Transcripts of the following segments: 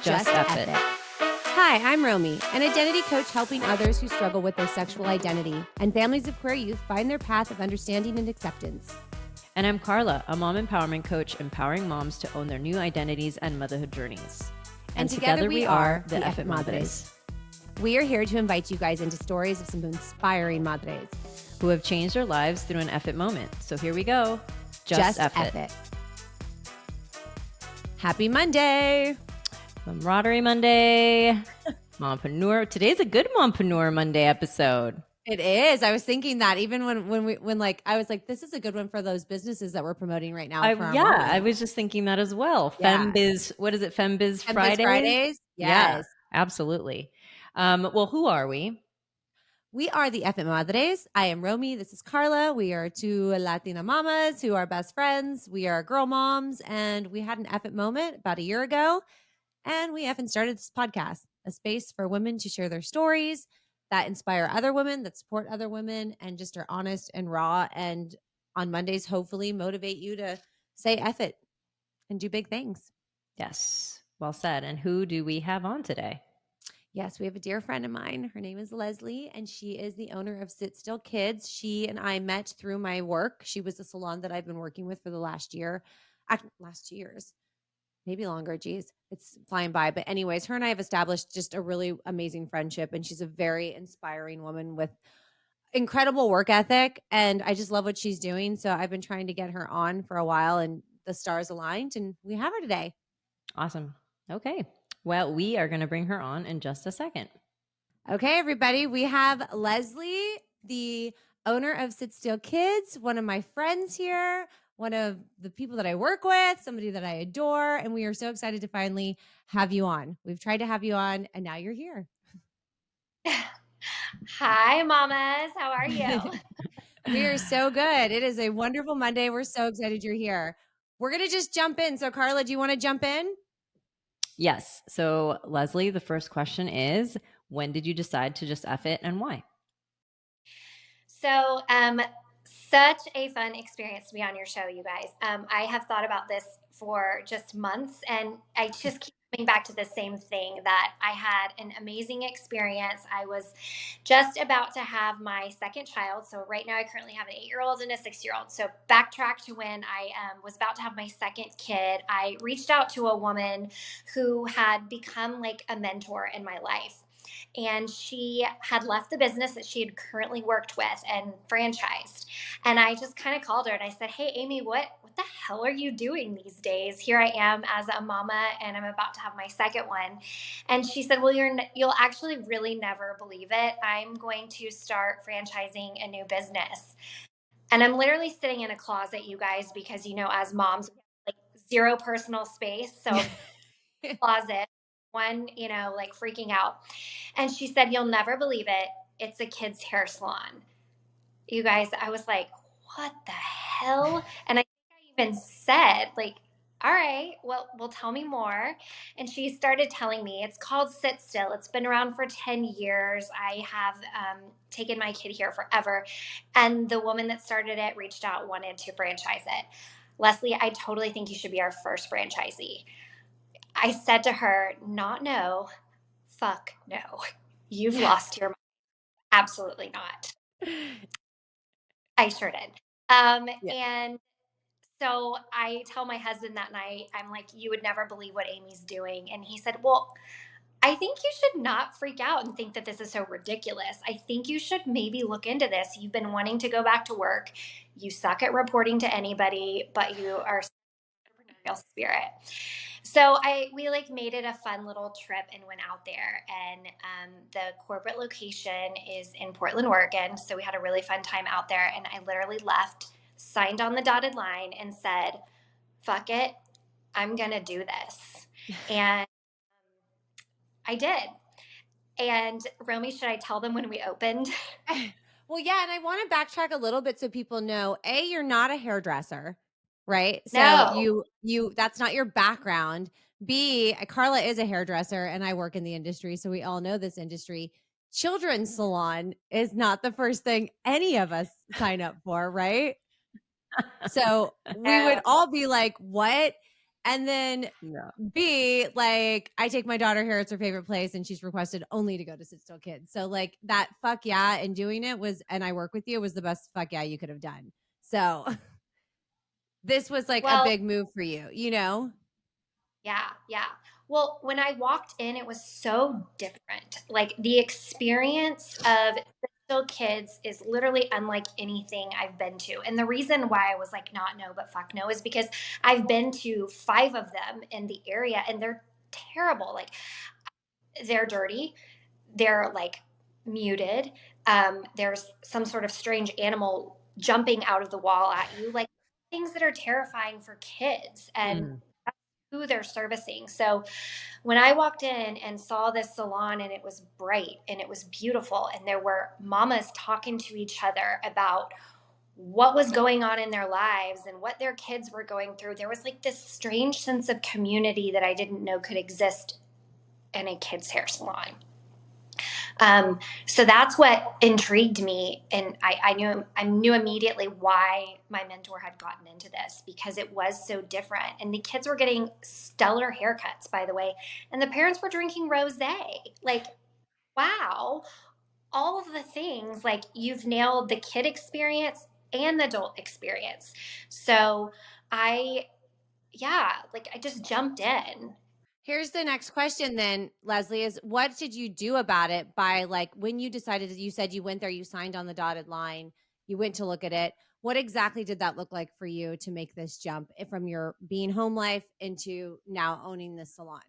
Just F It. Hi, I'm Romy, an identity coach helping others who struggle with their sexual identity and families of queer youth find their path of understanding and acceptance. And I'm Carla, a mom empowerment coach empowering moms to own their new identities and motherhood journeys. And together we are the EFFing Madres. We are here to invite you guys into stories of some inspiring madres who have changed their lives through an F It moment. So here we go. Just F It. Happy Monday. Camaraderie Monday. Mompreneur. Today's a good Mompreneur Monday episode. It is. I was thinking that even when I was like, this is a good one for those businesses that we're promoting right now. I was just thinking that as well. Yeah. FemBiz, what is it? FemBiz Fridays? Fridays? Yes. Yeah, absolutely. Well, who are we? We are the EFFing Madres. I am Romy. This is Carla. We are two Latina mamas who are best friends. We are girl moms, and we had an EFFing moment about a year ago, and we effing started this podcast, a space for women to share their stories that inspire other women, that support other women, and just are honest and raw. And on Mondays, hopefully motivate you to say F it and do big things. Yes. Well said. And who do we have on today? Yes, we have a dear friend of mine. Her name is Leslie, and she is the owner of Sit Still Kids. She and I met through my work. She was a salon that I've been working with for the last year, last 2 years, maybe longer. Geez, it's flying by. But anyways, her and I have established just a really amazing friendship, and she's a very inspiring woman with incredible work ethic, and I just love what she's doing. So I've been trying to get her on for a while, and the stars aligned, and we have her today. Awesome. Okay. Well, we are going to bring her on in just a second. Okay, everybody. We have Leslie, the owner of Sit Still Kids, one of my friends here, one of the people that I work with, somebody that I adore, and we are so excited to finally have you on. We've tried to have you on, and now you're here. Hi, mamas. How are you? We are so good. It is a wonderful Monday. We're so excited you're here. We're going to just jump in. So, Carla, do you want to jump in? Yes. So, Leslie, the first question is, when did you decide to just F it and why? So, such a fun experience to be on your show, you guys. I have thought about this for just months, and I just keep coming back to the same thing, that I had an amazing experience. I was just about to have my second child. So right now I currently have an 8-year-old and a 6-year-old. So backtrack to when I was about to have my second kid, I reached out to a woman who had become like a mentor in my life. And she had left the business that she had currently worked with and franchised. And I just kind of called her and I said, hey, Amy, what the hell are you doing these days? Here I am as a mama, and I'm about to have my second one. And she said, well, you'll actually really never believe it. I'm going to start franchising a new business. And I'm literally sitting in a closet, you guys, because, as moms, we have like zero personal space. So closet, one, like freaking out. And she said, you'll never believe it. It's a kid's hair salon. You guys, I was like, what the hell? And I think I even said, like, all right, well, tell me more. And she started telling me, it's called Sit Still. It's been around for 10 years. I have taken my kid here forever. And the woman that started it reached out, wanted to franchise it. Leslie, I totally think you should be our first franchisee. I said to her, not no, fuck no. You've lost your mind. Absolutely not. I sure did. And so I tell my husband that night, I'm like, you would never believe what Amy's doing. And he said, well, I think you should not freak out and think that this is so ridiculous. I think you should maybe look into this. You've been wanting to go back to work. You suck at reporting to anybody, but you are entrepreneurial spirit. So we made it a fun little trip and went out there, and the corporate location is in Portland, Oregon. So we had a really fun time out there, and I literally left, signed on the dotted line and said, fuck it, I'm going to do this. And I did. And Romy, should I tell them when we opened? Well, yeah. And I want to backtrack a little bit so people know, A, you're not a hairdresser. Right. So No. you that's not your background. B, Carla is a hairdresser and I work in the industry. So we all know this industry. Children's salon is not the first thing any of us sign up for. Right. So we would all be like, what? And then Yeah. B, like, I take my daughter here. It's her favorite place, and she's requested only to go to Sit Still Kids. So, like, that fuck yeah, and doing it was, and I work with you, was the best fuck yeah you could have done. So, this was like a Well, big move for you, you know? yeah, yeah. Well, when I walked in, it was so different. Like the experience of Still Kids is literally unlike anything I've been to. And the reason why I was like, not no, but fuck no, is because I've been to 5 of them in the area and they're terrible. Like they're dirty, they're like muted. There's some sort of strange animal jumping out of the wall at you, like things that are terrifying for kids. And Mm. who they're servicing. So when I walked in and saw this salon and it was bright and it was beautiful and there were mamas talking to each other about what was going on in their lives and what their kids were going through, there was like this strange sense of community that I didn't know could exist in a kids hair salon. So that's what intrigued me, and I knew immediately why my mentor had gotten into this because it was so different, and the kids were getting stellar haircuts, by the way, and the parents were drinking rosé. Like, wow, all of the things like you've nailed the kid experience and the adult experience. So I, yeah, like I just jumped in. Here's the next question then, Leslie, is what did you do about it by, like, when you decided, you said you went there, you signed on the dotted line, you went to look at it. What exactly did that look like for you to make this jump from your being home life into now owning this salon?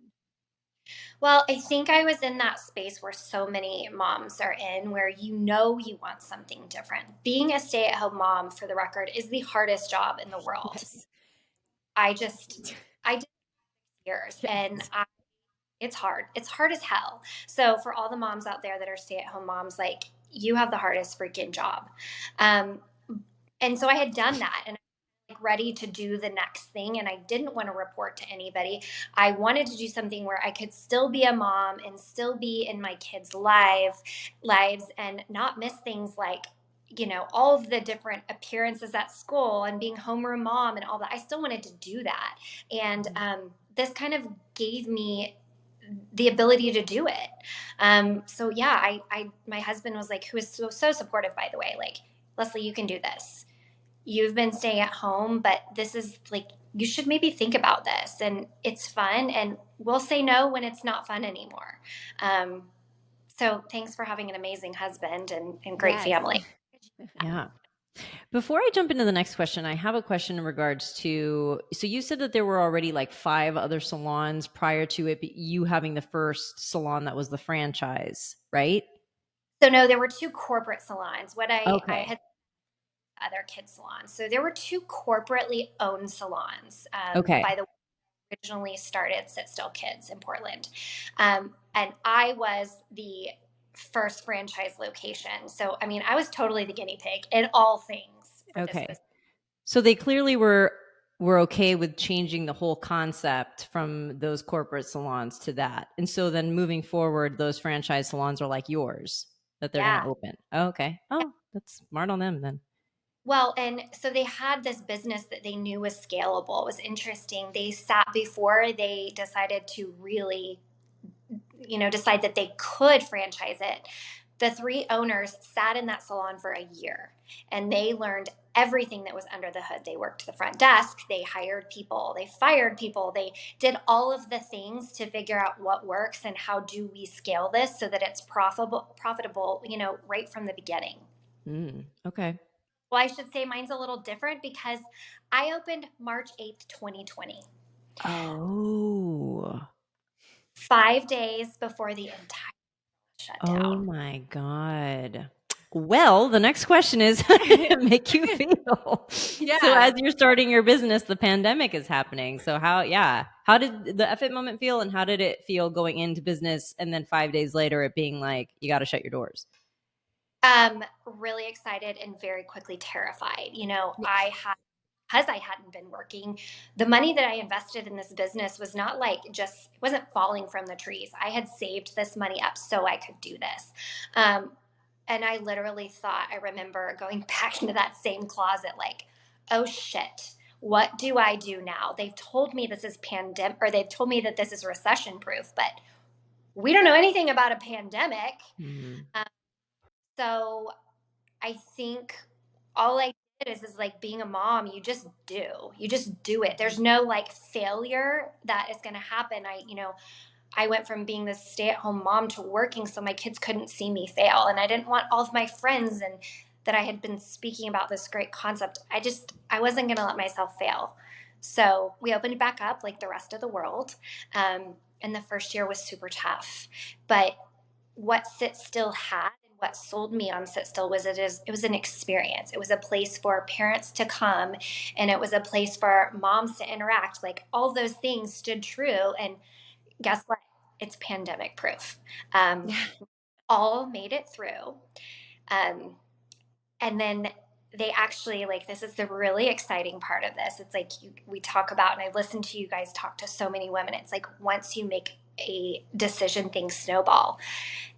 Well, I think I was in that space where so many moms are in, where you know you want something different. Being a stay at home mom, for the record, is the hardest job in the world. Yes. I just, I did years and Yes. it's hard. It's hard as hell. So, for all the moms out there that are stay at home moms, like you have the hardest freaking job. Um, and so I had done that and like ready to do the next thing and I didn't want to report to anybody. I wanted to do something where I could still be a mom and still be in my kids' lives and not miss things like all of the different appearances at school and being homeroom mom and all that. I still wanted to do that. And this kind of gave me the ability to do it. So yeah, my husband was like, who is so supportive, by the way, like, Leslie, you can do this. You've been staying at home, but this is like, you should maybe think about this and it's fun and we'll say no when it's not fun anymore. Um, so thanks for having an amazing husband and great Yes. family. Yeah. Before I jump into the next question, I have a question in regards to, so you said that there were already like 5 other salons prior to you having the first salon that was the franchise, right? So no, there were 2 corporate salons. What I Okay. had other kids salons. So there were 2 corporately owned salons. Okay. By the way, originally started Sit Still Kids in Portland. And I was the first franchise location. So, I mean, I was totally the guinea pig in all things for this Okay. business. So they clearly were okay with changing the whole concept from those corporate salons to that. And so then moving forward, those franchise salons are like yours that they're going to Yeah. open. Oh, okay. Oh, that's smart on them then. Well, and so they had this business that they knew was scalable. It was interesting. They sat before they decided to really, decide that they could franchise it. The 3 owners sat in that salon for a year and they learned everything that was under the hood. They worked the front desk, they hired people, they fired people, they did all of the things to figure out what works and how do we scale this so that it's profitable, right from the beginning. Okay. Well, I should say mine's a little different because I opened March 8th, 2020, Oh. 5 days before the entire shut Oh down. my God. Well, the next question is how did it make you feel? So Yeah. as you're starting your business, the pandemic is happening. So how did the EFFing moment feel and how did it feel going into business and then 5 days later it being like, you got to shut your doors? Really excited and very quickly terrified. Because I hadn't been working, the money that I invested in this business was not like just, it wasn't falling from the trees. I had saved this money up so I could do this. And I remember going back into that same closet like, oh shit, what do I do now? They've told me this is pandemic, or they've told me that this is recession proof, but we don't know anything about a pandemic. Mm. So I think all I did is like being a mom, you just do it. There's no like failure that is going to happen. I went from being this stay-at-home mom to working so my kids couldn't see me fail. And I didn't want all of my friends and that I had been speaking about this great concept. I wasn't going to let myself fail. So we opened back up like the rest of the world. And the first year was super tough. But what Sit Still had and what sold me on Sit Still was it was an experience. It was a place for parents to come, and it was a place for moms to interact. Like all those things stood true. And guess what? It's pandemic proof. All made it through. Um, and then they actually, like, this is the really exciting part of this. It's like we talk about, and I listen to you guys talk to so many women. It's like once you make a decision, things snowball.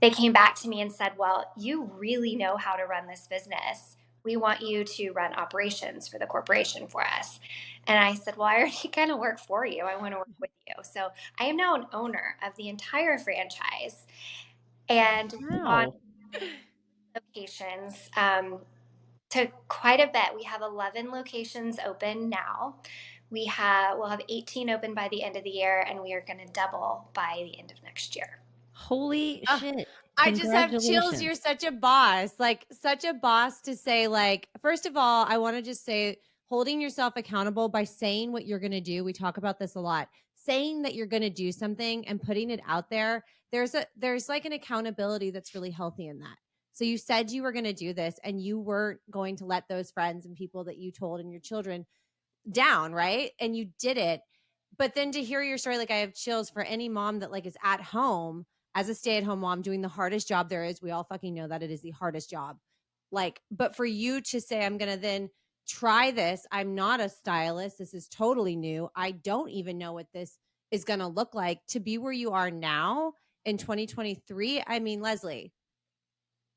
They came back to me and said, well, you really know how to run this business. We want you to run operations for the corporation for us. And I said, well, I already kind of work for you. I want to work with you. So I am now an owner of the entire franchise. And on Wow. locations, to quite a bit. We have 11 locations open now. We'll have 18 open by the end of the year, and we are going to double by the end of next year. Holy Uh, shit. I just have chills. You're Congratulations. such a boss. Like such a boss to say, like, first of all, I want to just say holding yourself accountable by saying what you're going to do. We talk about this a lot. Saying that you're going to do something and putting it out there. There's like an accountability that's really healthy in that. So you said you were going to do this and you weren't going to let those friends and people that you told and your children down, right? And you did it. But then to hear your story, like I have chills for any mom that like is at home as a stay-at-home mom doing the hardest job there is. We all fucking know that it is the hardest job. Like, but for you to say, I'm gonna then try this. I'm not a stylist. This is totally new. I don't even know what this is gonna look like to be where you are now in 2023. I mean, Leslie,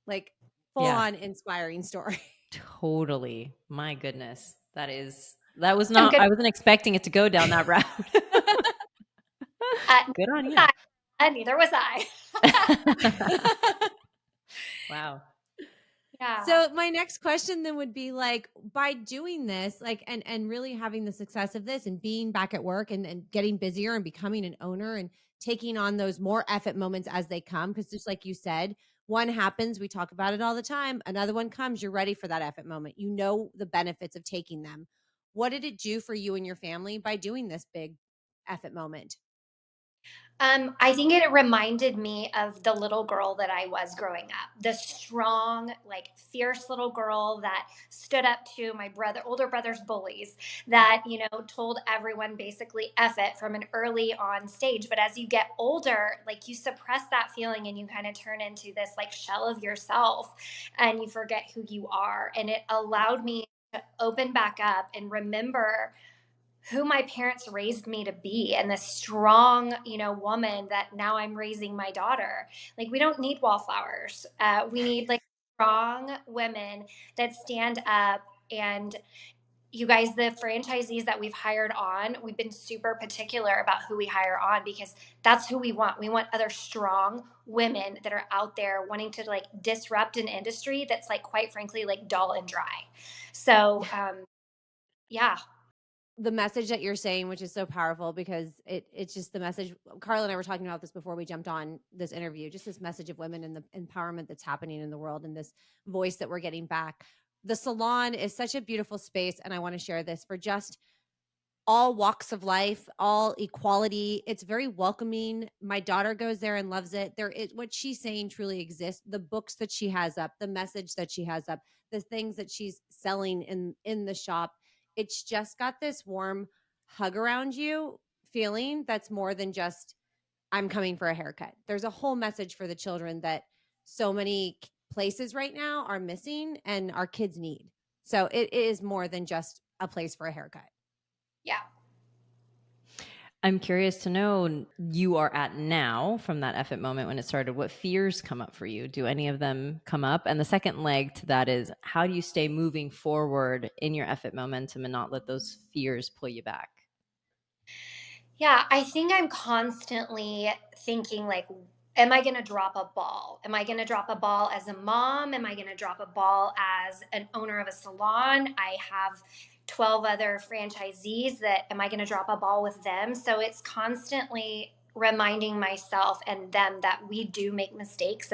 like full Yeah, on inspiring story. totally. My goodness. I I'm good. wasn't expecting it to go down that route. Good on you. Neither was I. Wow. Yeah. So my next question then would be like, by doing this, like, and really having the success of this and being back at work and getting busier and becoming an owner and taking on those more effort moments as they come. Cause just like you said, one happens, we talk about it all the time. Another one comes, you're ready for that effort moment. You know the benefits of taking them. What did it do for you and your family by doing this big effort moment? I think it reminded me of the little girl that I was growing up, the strong, like fierce little girl that stood up to my older brother's bullies, that, told everyone basically F it from an early on stage. But as you get older, like you suppress that feeling and you kind of turn into this like shell of yourself and you forget who you are. And it allowed me to open back up and remember who my parents raised me to be, and the strong, woman that now I'm raising my daughter. Like, we don't need wallflowers. We need like strong women that stand up. And you guys, the franchisees that we've hired on, we've been super particular about who we hire on because that's who we want. We want other strong women that are out there wanting to like disrupt an industry that's like, quite frankly, like dull and dry. So, yeah. The message that you're saying, which is so powerful because it's just the message. Carla and I were talking about this before we jumped on this interview, just this message of women and the empowerment that's happening in the world and this voice that we're getting back. The salon is such a beautiful space. And I want to share this for just all walks of life, all equality. It's very welcoming. My daughter goes there and loves it. There is what she's saying truly exists. The books that she has up, the message that she has up, the things that she's selling in the shop. It's just got this warm hug around you feeling that's more than just I'm coming for a haircut. There's a whole message for the children that so many places right now are missing and our kids need. So it is more than just a place for a haircut. Yeah. I'm curious to know, you are at now from that effort moment when it started, what fears come up for you? Do any of them come up? And the second leg to that is, how do you stay moving forward in your effort momentum and not let those fears pull you back? Yeah, I think I'm constantly thinking like, am I going to drop a ball? Am I going to drop a ball as a mom? Am I going to drop a ball as an owner of a salon? I have 12 other franchisees that am I going to drop a ball with them? So it's constantly reminding myself and them that we do make mistakes,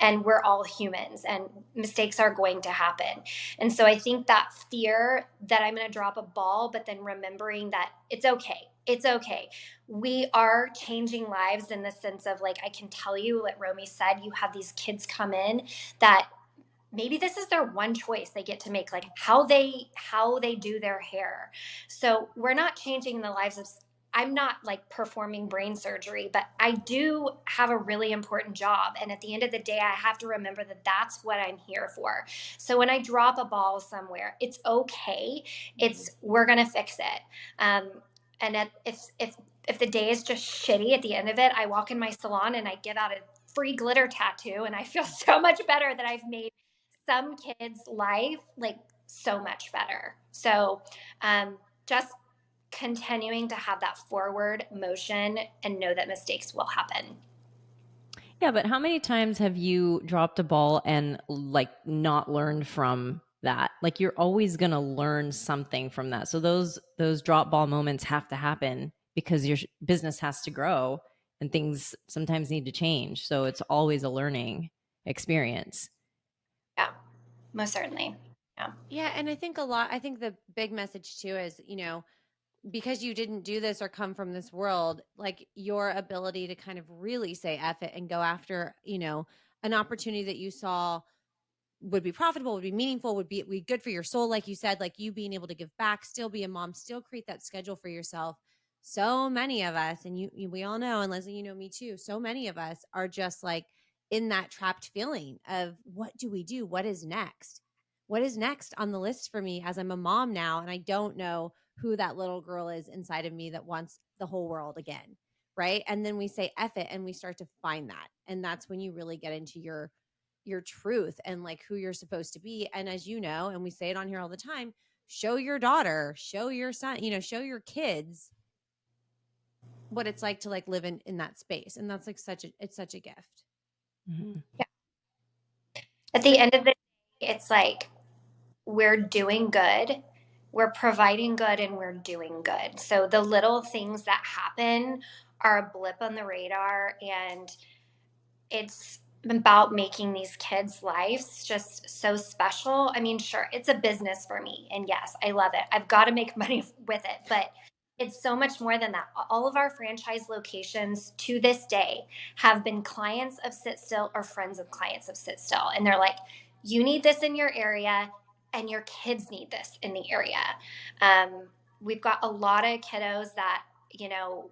and we're all humans and mistakes are going to happen. And so I think that fear that I'm going to drop a ball, but then remembering that it's okay. It's okay. We are changing lives in the sense of, like, I can tell you what Romy said. You have these kids come in that maybe this is their one choice they get to make, like how they do their hair. So we're not changing the lives of, I'm not like performing brain surgery, but I do have a really important job, and at the end of the day I have to remember that that's what I'm here for. So when I drop a ball somewhere, it's okay. It's We're gonna fix it. And if the day is just shitty at the end of it, I walk in my salon and I get out a free glitter tattoo and I feel so much better that I've made some kids' life like so much better. So just continuing to have that forward motion and know that mistakes will happen. Yeah, but how many times have you dropped a ball and like not learned from that? Like, you're always going to learn something from that. So those drop ball moments have to happen because your business has to grow and things sometimes need to change. So it's always a learning experience. Yeah, most certainly. Yeah. Yeah, and I think the big message too is, because you didn't do this or come from this world, like your ability to kind of really say F it and go after, an opportunity that you saw would be profitable, would be meaningful, would be good for your soul. Like you said, like you being able to give back, still be a mom, still create that schedule for yourself. So many of us, and we all know, and Leslie, you know me too. So many of us are just like in that trapped feeling of, what do we do? What is next? What is next on the list for me as I'm a mom now? And I don't know who that little girl is inside of me that wants the whole world again. Right. And then we say F it and we start to find that. And that's when you really get into your truth and like who you're supposed to be. And as you know, and we say it on here all the time, show your daughter, show your son, show your kids what it's like to like live in that space. And that's like it's such a gift. Mhm. Yeah. At So the end of the day, it's like we're doing good, we're providing good, and we're doing good. So the little things that happen are a blip on the radar, and it's about making these kids' lives just so special. I mean, sure, it's a business for me. And yes, I love it. I've got to make money with it. But it's so much more than that. All of our franchise locations to this day have been clients of Sit Still or friends of clients of Sit Still. And they're like, you need this in your area, and your kids need this in the area. We've got a lot of kiddos that, you know,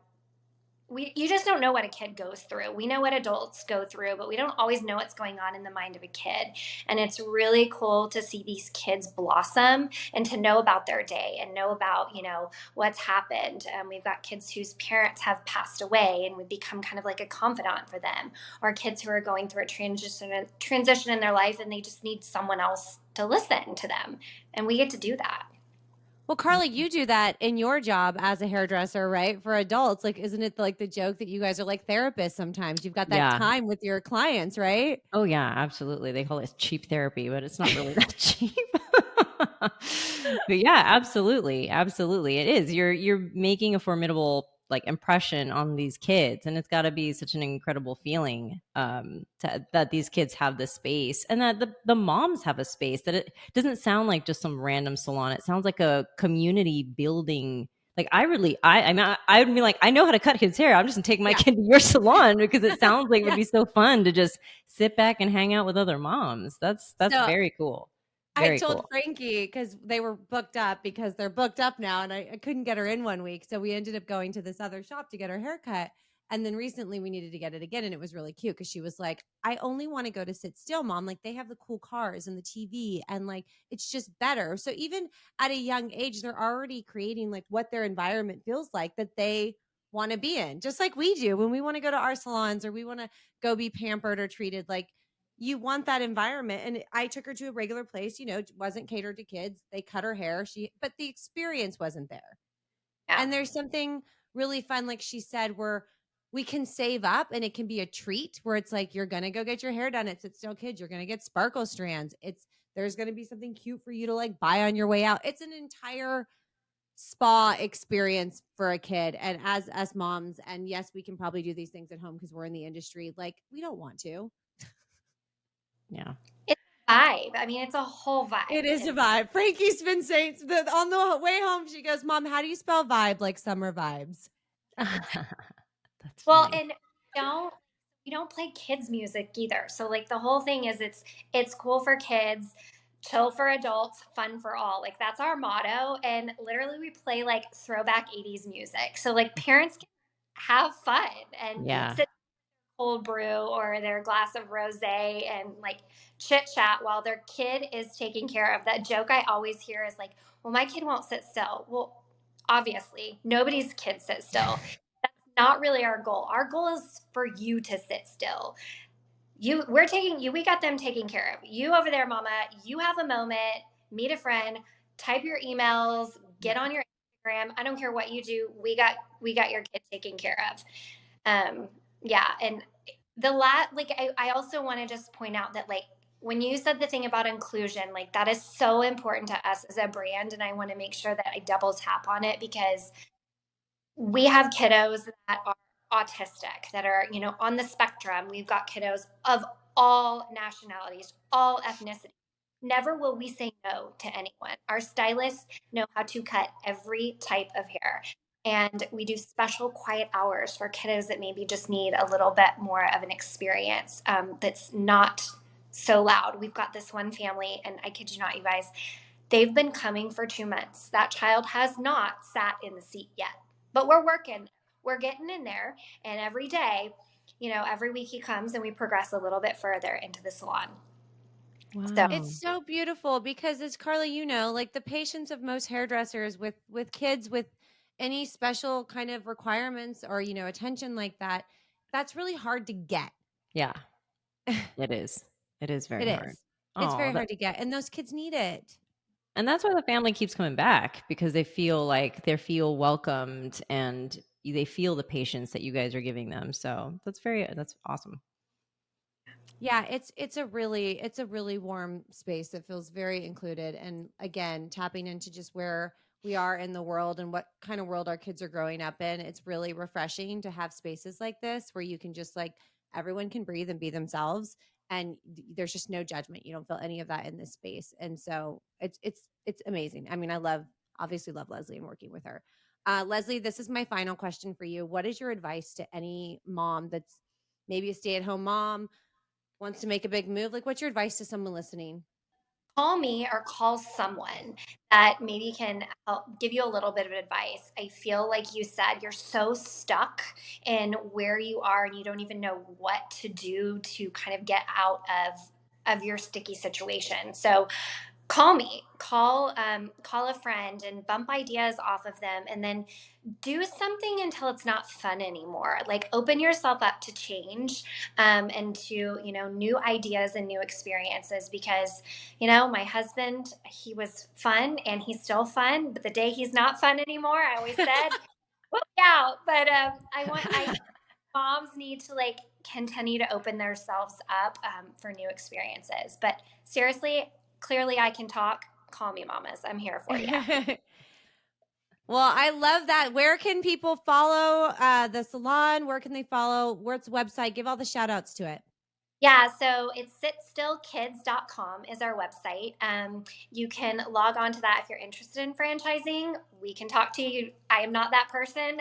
you just don't know what a kid goes through. We know what adults go through, but we don't always know what's going on in the mind of a kid. And it's really cool to see these kids blossom and to know about their day and know about, what's happened. We've got kids whose parents have passed away and we've become kind of like a confidant for them, or kids who are going through a transition in their life and they just need someone else to listen to them. And we get to do that. well, Carly, you do that in your job as a hairdresser, right? For adults. Like, isn't it like the joke that you guys are like therapists sometimes? You've got that Yeah. time with your clients, right? Oh yeah, absolutely. They call it cheap therapy, but it's not really that cheap. But yeah, absolutely. Absolutely. It is. You're making a formidable like impression on these kids, and it's got to be such an incredible feeling that these kids have this space, and that the moms have a space, that it doesn't sound like just some random salon. It sounds like a community building. Like I mean, I would be like, I know how to cut kids' hair. I'm just gonna take my Yeah. kid to your salon because it sounds like it would Yeah. be so fun to just sit back and hang out with other moms. That's So very cool. I Very told cool. Frankie because they were booked up because they're booked up now, and I couldn't get her in one week. So we ended up going to this other shop to get her haircut. And then recently we needed to get it again. And it was really cute because she was like, I only want to go to Sit Still, Mom. Like, they have the cool cars and the TV, and like it's just better. So even at a young age, they're already creating like what their environment feels like that they want to be in, just like we do when we want to go to our salons or we want to go be pampered or treated. Like, you want that environment. And I took her to a regular place, you know, it wasn't catered to kids. They cut her hair. But the experience wasn't there. Yeah. And there's something really fun, like she said, where we can save up and it can be a treat where it's like, you're going to go get your hair done at Sit Still Kids. You're going to get sparkle strands. There's going to be something cute for you to like buy on your way out. It's an entire spa experience for a kid. And as us moms, and yes, we can probably do these things at home because we're in the industry, like we don't want to. Yeah. It's a vibe. I mean, it's a whole vibe. It is a vibe. Frankie's been saying on the way home, she goes, Mom, how do you spell vibe? Like summer vibes. That's Well, funny. and we don't play kids music either. So like the whole thing is it's cool for kids, chill for adults, fun for all. Like that's our motto. And literally we play like throwback 80s music. So like parents can have fun and Yeah. sit cold brew or their glass of rosé and like chit chat while their kid is taken care of. That joke I always hear is like, well, my kid won't sit still. Well, obviously, nobody's kid sits still. That's not really our goal. Our goal is for you to sit still. We got them taken care of. You over there, mama, you have a moment, meet a friend, type your emails, get on your Instagram. I don't care what you do. We got your kid taken care of. Yeah, and I also want to just point out that like when you said the thing about inclusion, like that is so important to us as a brand, and I want to make sure that I double tap on it because we have kiddos that are autistic, that are, you know, on the spectrum. We've got kiddos of all nationalities, all ethnicities. Never will we say no to anyone. Our stylists know how to cut every type of hair. And we do special quiet hours for kiddos that maybe just need a little bit more of an experience that's not so loud. We've got this one family, and I kid you not, you guys, they've been coming for 2 months. That child has not sat in the seat yet, but we're working. We're getting in there. And every day, you know, every week he comes and we progress a little bit further into the salon. So Wow. It's so beautiful because, as Carly, you know, like the patience of most hairdressers with kids with any special kind of requirements or, you know, attention like that, that's really hard to get. Yeah. It is. It is very It hard. is. It's Oh, very hard to get, and those kids need it. and that's why the family keeps coming back because they feel like they feel welcomed and they feel the patience that you guys are giving them. So that's awesome. Yeah, it's a really warm space that feels very included, and again, tapping into just where we are in the world and what kind of world our kids are growing up in. It's really refreshing to have spaces like this where you can just like everyone can breathe and be themselves, and there's just no judgment. You don't feel any of that in this space. And so it's amazing. I mean, obviously love Leslie and working with her. Leslie, this is my final question for you. What is your advice to any mom that's maybe a stay-at-home mom, wants to make a big move? Like, what's your advice to someone listening? call me or call someone that maybe can help give you a little bit of advice. I feel like you said you're so stuck in where you are and you don't even know what to do to kind of get out of your sticky situation. So call me, call a friend and bump ideas off of them, and then do something until it's not fun anymore. Like open yourself up to change, and to, you know, new ideas and new experiences. Because, you know, my husband, he was fun and he's still fun, but the day he's not fun anymore, I always said, look out. But I moms need to like continue to open themselves up for new experiences. But seriously, clearly I can talk. Call me, mamas. I'm here for you. Well, I love that. Where can people follow the salon? Where can they follow? Where's the website? Give all the shout outs to it. Yeah, so it's sitstillkids.com is our website. You can log on to that if you're interested in franchising. We can talk to you. I am not that person.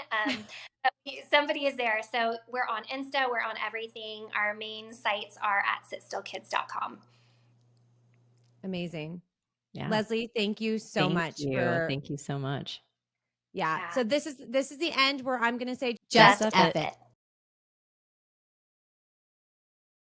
But somebody is there. So we're on Insta, we're on everything. Our main sites are at sitstillkids.com. Amazing. Yeah. Leslie, thank you so much for Thank you so much. yeah. Yeah. So this is the end where I'm gonna say Just just F F it. it.